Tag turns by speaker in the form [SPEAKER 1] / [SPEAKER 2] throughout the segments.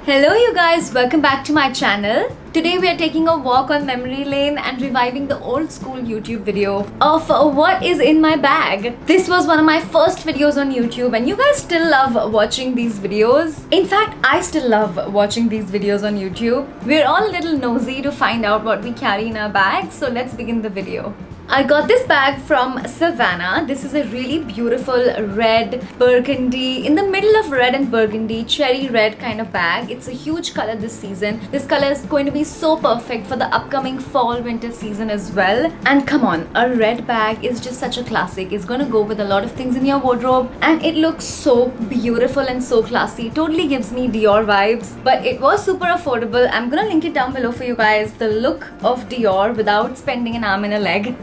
[SPEAKER 1] Hello you guys, welcome back to my channel. Today we are taking a walk on memory lane and reviving the old school YouTube video of what is in my bag. This was one of my first videos on YouTube and you guys still love watching these videos. In fact, I still love watching these videos on YouTube. We're all a little nosy to find out what we carry in our bags, so let's begin the video. I got this bag from Savannah. This is a really beautiful red burgundy, in the middle of red and burgundy, cherry red kind of bag. It's a huge color this season. This color is going to be so perfect for the upcoming fall winter season as well. And come on, a red bag is just such a classic. It's going to go with a lot of things in your wardrobe and it looks so beautiful and so classy. Totally gives me Dior vibes, but it was super affordable. I'm gonna link it down below for you guys, the look of Dior without spending an arm and a leg.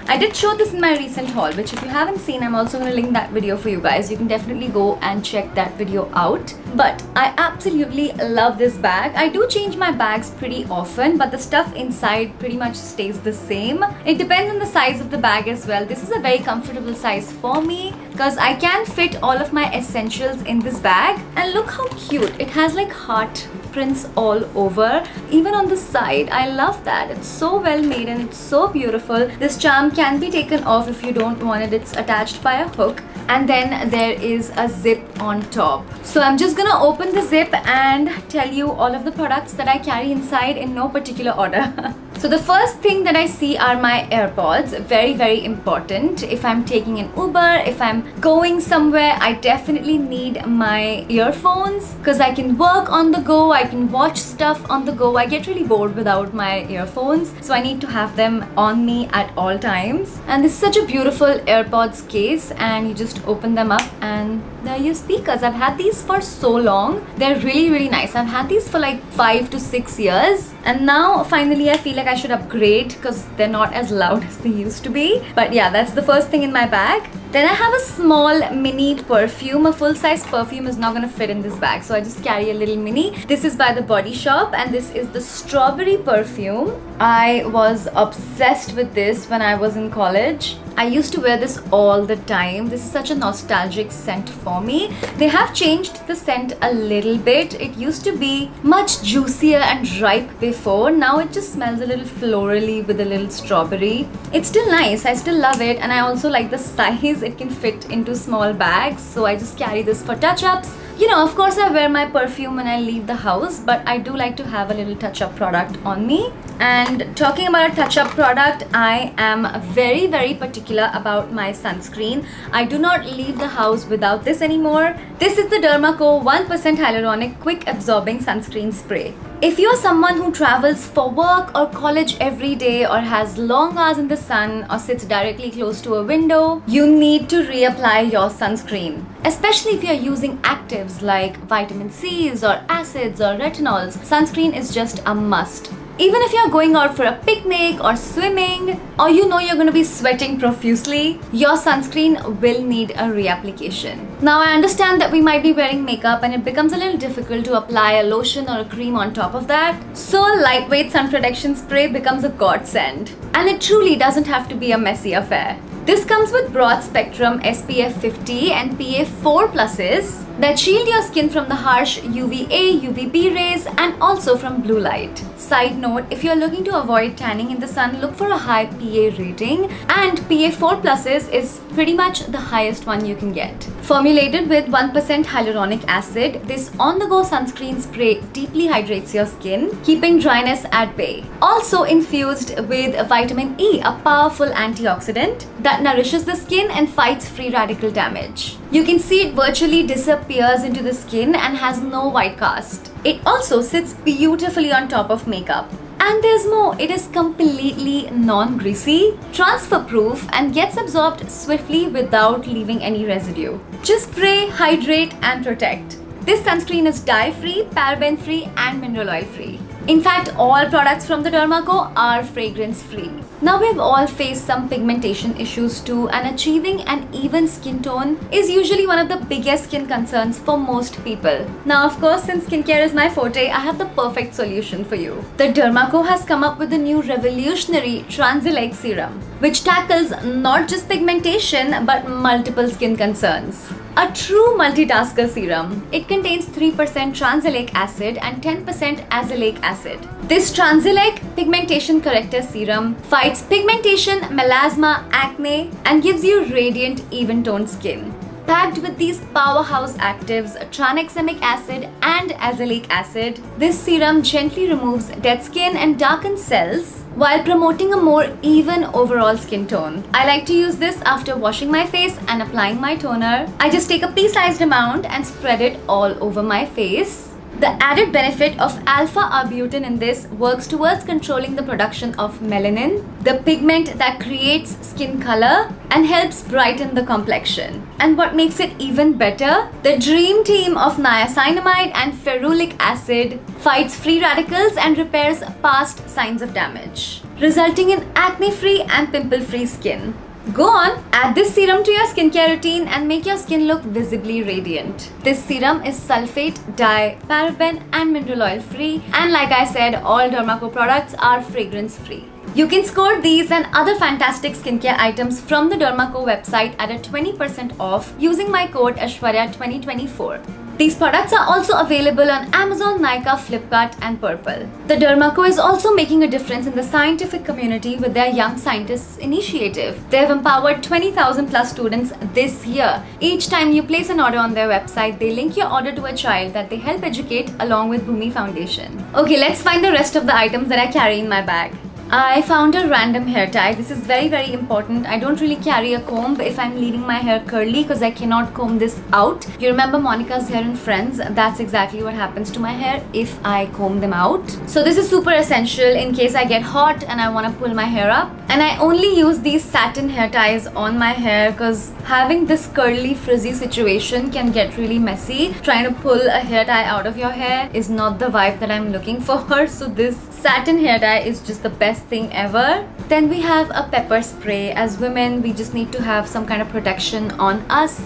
[SPEAKER 1] I did show this in my recent haul, which if you haven't seen, I'm also going to link that video for you guys. You can definitely go and check that video out. But I absolutely love this bag. I do change my bags pretty often, but the stuff inside pretty much stays the same. It depends on the size of the bag as well. This is a very comfortable size for me because I can fit all of my essentials in this bag. And look how cute. It has like heart prints all over, even on the side. I love that. It's so well made and it's so beautiful. This charm can be taken off if you don't want it. It's attached by a hook, and then there is a zip on top. So I'm just gonna open the zip and tell you all of the products that I carry inside in no particular order. So the first thing that I see are my AirPods. Very important. If I'm taking an Uber, if I'm going somewhere, I definitely need my earphones because I can work on the go, I can watch stuff on the go. I get really bored without my earphones, so I need to have them on me at all times. And this is such a beautiful AirPods case, and you just open them up and there are your speakers. I've had these for so long. They're really nice. I've had these for like 5 to 6 years, and now finally I feel like I should upgrade because they're not as loud as they used to be. But yeah, that's the first thing in my bag. Then I have a small mini perfume. A full-size perfume is not going to fit in this bag, so I just carry a little mini. This is by The Body Shop and this is the strawberry perfume. I was obsessed with this when I was in college. I used to wear this all the time. This is such a nostalgic scent for me. They have changed the scent a little bit. It used to be much juicier and ripe before. Now it just smells a little florally with a little strawberry. It's still nice. I still love it, and I also like the size. It can fit into small bags, so I just carry this for touch-ups. You know, of course I wear my perfume when I leave the house, but I do like to have a little touch-up product on me. And talking about a touch-up product, I am very particular about my sunscreen. I do not leave the house without this anymore. This is the Derma Co 1% Hyaluronic Quick Absorbing Sunscreen Spray. If you're someone who travels for work or college every day, or has long hours in the sun, or sits directly close to a window, you need to reapply your sunscreen. Especially if you're using actives like vitamin C's or acids or retinols, sunscreen is just a must. Even if you're going out for a picnic or swimming, or you know you're going to be sweating profusely, your sunscreen will need a reapplication. Now I understand that we might be wearing makeup and it becomes a little difficult to apply a lotion or a cream on top of that, so a lightweight sun protection spray becomes a godsend. And it truly doesn't have to be a messy affair. This comes with broad spectrum SPF 50 and PA4 pluses that shield your skin from the harsh UVA, UVB rays and also from blue light. Side note, if you're looking to avoid tanning in the sun, look for a high PA rating, and PA4 pluses is pretty much the highest one you can get. Formulated with 1% hyaluronic acid, this on-the-go sunscreen spray deeply hydrates your skin, keeping dryness at bay. Also infused with vitamin E, a powerful antioxidant that nourishes the skin and fights free radical damage. You can see it virtually disappears into the skin and has no white cast. It also sits beautifully on top of makeup. And there's more, it is completely non-greasy, transfer-proof and gets absorbed swiftly without leaving any residue. Just spray, hydrate and protect. This sunscreen is dye-free, paraben-free and mineral oil-free. In fact, all products from the Derma Co are fragrance-free. Now we've all faced some pigmentation issues too, and achieving an even skin tone is usually one of the biggest skin concerns for most people. Now of course, since skincare is my forte, I have the perfect solution for you. The Derma Co has come up with a new revolutionary Transil Serum, which tackles not just pigmentation but multiple skin concerns. A true multitasker serum. It contains 3% tranexamic acid and 10% azelaic acid. This tranexamic pigmentation corrector serum fights pigmentation, melasma, acne, and gives you radiant, even-toned skin. Packed with these powerhouse actives, tranexamic acid and azelaic acid, this serum gently removes dead skin and darkened cells while promoting a more even overall skin tone. I like to use this after washing my face and applying my toner. I just take a pea-sized amount and spread it all over my face. The added benefit of alpha-arbutin in this works towards controlling the production of melanin, the pigment that creates skin color and helps brighten the complexion. And what makes it even better, the dream team of niacinamide and ferulic acid fights free radicals and repairs past signs of damage, resulting in acne-free and pimple-free skin. Go on, add this serum to your skincare routine and make your skin look visibly radiant. This serum is sulfate, dye, paraben and mineral oil free, and like I said, all Derma Co products are fragrance free. You can score these and other fantastic skincare items from the Derma Co website at a 20% off using my code Aishwarya2024. These products are also available on Amazon, Nykaa, Flipkart and Purple. The Derma Co is also making a difference in the scientific community with their Young Scientists initiative. They have empowered 20,000 plus students this year. Each time you place an order on their website, they link your order to a child that they help educate along with Bhumi Foundation. Okay, let's find the rest of the items that I carry in my bag. I found a random hair tie. This is very important. I don't really carry a comb if I'm leaving my hair curly because I cannot comb this out. You remember Monica's hair in Friends? That's exactly what happens to my hair if I comb them out. So this is super essential in case I get hot and I want to pull my hair up. And I only use these satin hair ties on my hair because having this curly frizzy situation can get really messy. Trying to pull a hair tie out of your hair is not the vibe that I'm looking for. So this satin hair tie is just the best thing ever. Then we have a pepper spray. As women, we just need to have some kind of protection on us.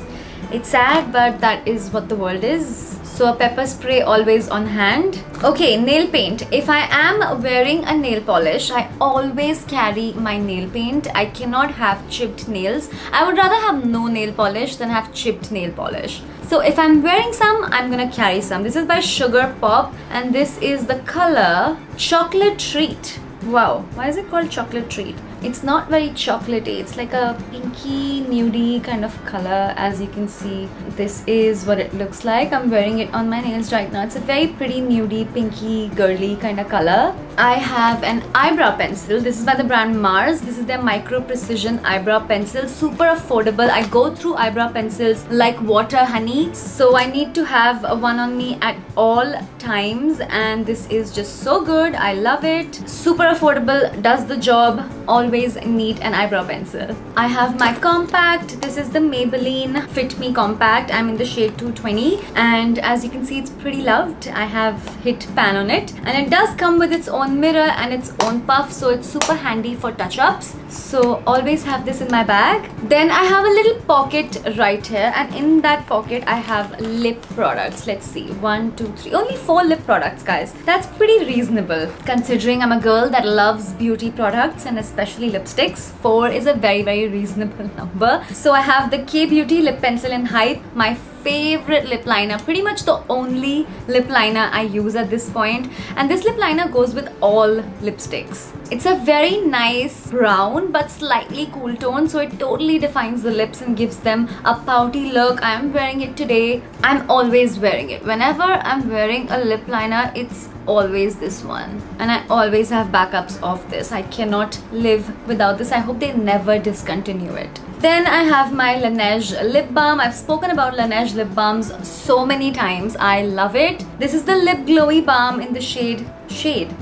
[SPEAKER 1] It's sad, but that is what the world is. So a pepper spray always on hand. Okay, nail paint. If I am wearing a nail polish, I always carry my nail paint. I cannot have chipped nails. I would rather have no nail polish than have chipped nail polish. So if I'm wearing some, I'm gonna carry some. This is by Sugar Pop and this is the color Chocolate Treat. Wow, why is it called Chocolate Treat? It's not very chocolatey. It's like a pinky, nudie kind of color. As you can see, this is what it looks like. I'm wearing it on my nails right now. It's a very pretty, nudie, pinky, girly kind of color. I have an eyebrow pencil. This is by the brand Mars. This is their Micro Precision Eyebrow Pencil. Super affordable. I go through eyebrow pencils like water, honey. So I need to have one on me at all times. And this is just so good. I love it. Super affordable. Does the job. Always need an eyebrow pencil. I have my compact. This is the Maybelline Fit Me Compact. I'm in the shade 220 and as you can see, it's pretty loved. I have hit pan on it and it does come with its own mirror and its own puff, so it's super handy for touch-ups. So always have this in my bag. Then I have a little pocket right here and in that pocket I have lip products. Let's see, 1, 2, 3, only 4 lip products, guys. That's pretty reasonable considering I'm a girl that loves beauty products and especially lipsticks. 4 is a very reasonable number. So I have the K-Beauty Lip Pencil in Hype, my favorite lip liner, pretty much the only lip liner I use at this point, and this lip liner goes with all lipsticks. It's a very nice brown but slightly cool tone, so it totally defines the lips and gives them a pouty look. I am wearing it today. I'm always wearing it. Whenever I'm wearing a lip liner, it's always this one, and I always have backups of this. I cannot live without this. I hope they never discontinue it. Then I have my Laneige lip balm. I've spoken about Laneige lip balms so many times. I love it. This is the Lip Glowy Balm in the shade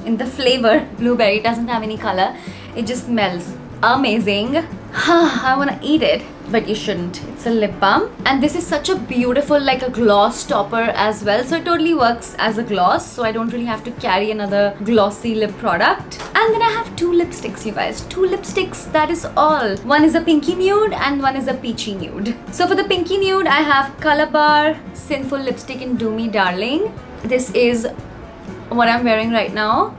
[SPEAKER 1] in the flavor blueberry. It doesn't have any color. It just smells amazing. I want to eat it, but you shouldn't. It's a lip balm and this is such a beautiful, like a gloss topper as well, so it totally works as a gloss, so I don't really have to carry another glossy lip product. And then I have 2 lipsticks, you guys. 2 lipsticks, that is all. One is a pinky nude and one is a peachy nude. So for the pinky nude, I have Colourbar Sinful Lipstick in Do Me Darling. This is what I'm wearing right now.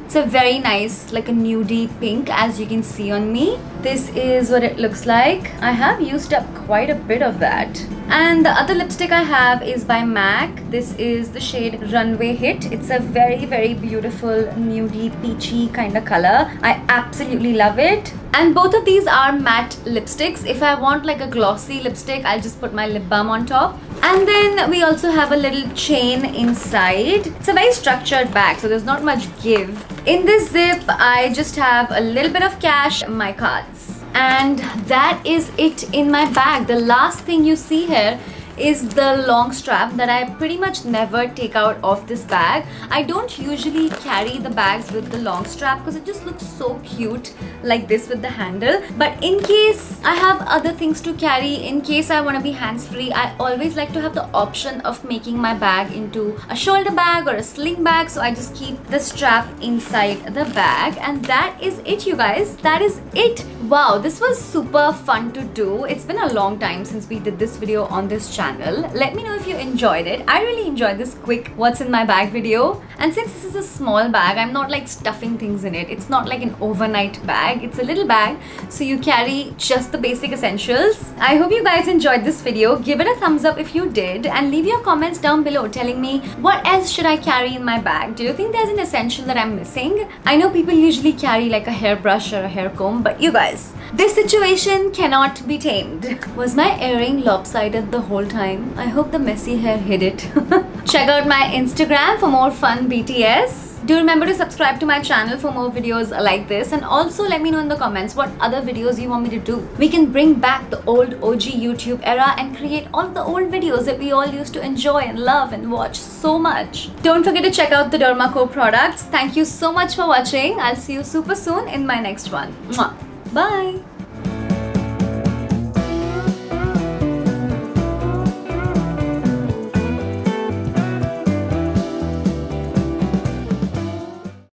[SPEAKER 1] It's a very nice, like a nudie pink, as you can see on me. This is what it looks like. I have used up quite a bit of that. And the other lipstick I have is by MAC. This is the shade Runway Hit. It's a very beautiful nudie peachy kind of color. I absolutely love it. And both of these are matte lipsticks. If I want like a glossy lipstick, I'll just put my lip balm on top. And then we also have a little chain inside. It's a very structured bag, so there's not much give. In this zip, I just have a little bit of cash, my cards. And that is it in my bag. The last thing you see here is the long strap that I pretty much never take out of this bag. I don't usually carry the bags with the long strap because it just looks so cute like this with the handle. But in case I have other things to carry, in case I want to be hands-free, I always like to have the option of making my bag into a shoulder bag or a sling bag. So I just keep the strap inside the bag. And that is it, you guys. That is it. Wow, this was super fun to do. It's been a long time since we did this video on this channel. Let me know if you enjoyed it. I really enjoyed this quick what's in my bag video. And since this is a small bag, I'm not like stuffing things in it. It's not like an overnight bag. It's a little bag, so you carry just the basic essentials. I hope you guys enjoyed this video. Give it a thumbs up if you did, and leave your comments down below telling me what else should I carry in my bag. Do you think there's an essential that I'm missing? I know people usually carry like a hairbrush or a hair comb, but you guys, this situation cannot be tamed. Was my earring lopsided the whole time? I hope the messy hair hid it. Check out my Instagram for more fun BTS. Do remember to subscribe to my channel for more videos like this, and also let me know in the comments what other videos you want me to do. We can bring back the old OG YouTube era and create all the old videos that we all used to enjoy and love and watch so much. Don't forget to check out the Derma Co products. Thank you so much for watching. I'll see you super soon in my next one. Mwah. Bye.